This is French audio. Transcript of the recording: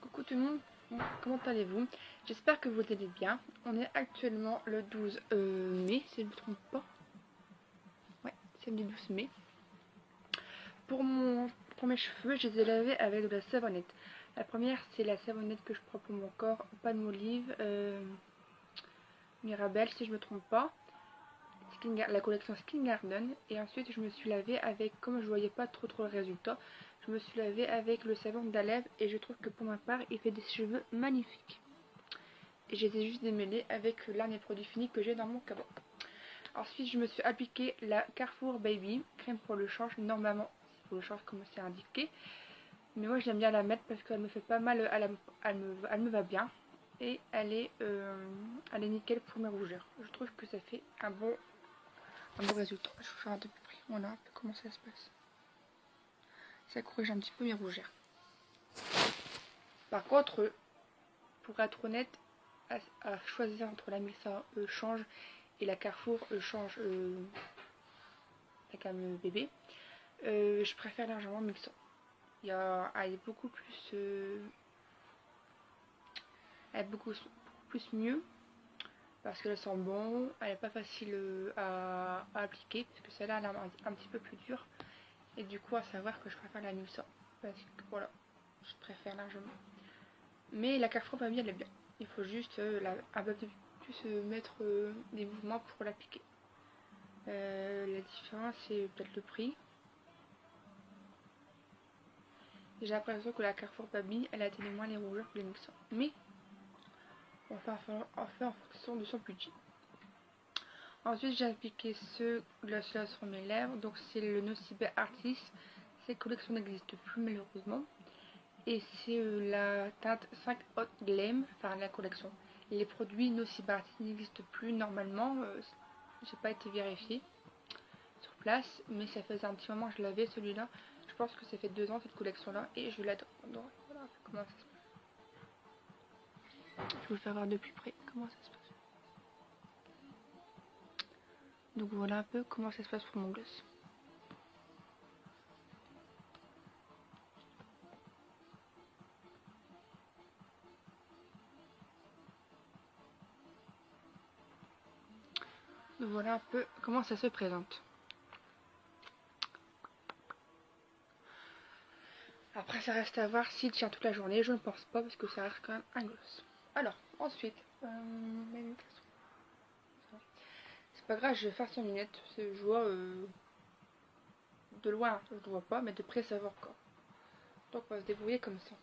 Coucou tout le monde, comment allez-vous? J'espère que vous allez bien. On est actuellement le 12 mai, si je ne me trompe pas. Ouais, c'est le 12 mai. Pour mes cheveux, je les ai lavés avec de la savonnette. La première, c'est la savonnette que je prends pour mon corps, palme olive, Mirabelle si je ne me trompe pas. La collection Skin Garden. Et ensuite, je me suis lavée avec, comme je voyais pas trop le résultat, je me suis lavée avec le savon d'Alève et je trouve que pour ma part, il fait des cheveux magnifiques. Et je les ai juste démêlés avec l'un des produits finis que j'ai dans mon cabinet. Ensuite, je me suis appliqué la Carrefour Baby, crème pour le change, normalement pour le change comme c'est indiqué. Mais moi j'aime bien la mettre parce qu'elle me fait pas mal, elle me va bien. Et elle est nickel pour mes rougeurs. Je trouve que ça fait un bon résultat. Je vais faire de plus près. Voilà un peu comment ça se passe. Ça corrige un petit peu mes rougeurs. Par contre, pour être honnête, à choisir entre la Mixa change et la Carrefour change la gamme bébé, je préfère largement Mixa. Elle est beaucoup plus elle est beaucoup plus mieux parce qu'elle sent bon, elle est pas facile à appliquer parce que celle-là elle est un petit peu plus dure et du coup à savoir que je préfère la Mixa parce que voilà, je préfère largement. Mais la Carrefour Baby elle est bien. Il faut juste un peu plus mettre des mouvements pour l'appliquer. La différence c'est peut-être le prix. J'ai l'impression que la Carrefour Baby elle atténue moins les rougeurs que les Mixa. Mais on fait en fonction de son budget. Ensuite j'ai appliqué ce gloss là sur mes lèvres. Donc c'est le Nocibé Artist. Cette collection n'existe plus malheureusement. Et c'est la teinte 5 Hot Glam, enfin la collection. Les produits Nocibé Artist n'existent plus normalement. J'ai pas été vérifiée sur place, mais ça faisait un petit moment que je l'avais celui-là. Je pense que ça fait 2 ans cette collection-là et je l'adore. Voilà comment ça se passe. Je vous le fais voir de plus près comment ça se passe. Donc voilà un peu comment ça se passe pour mon gloss. Donc voilà un peu comment ça se présente. Après ça reste à voir s'il tient toute la journée, je ne pense pas parce que ça reste quand même un gloss. Alors ensuite, c'est pas grave, je vais faire 5 minutes, je vois de loin, je ne vois pas, mais de près ça va encore. Donc on va se débrouiller comme ça.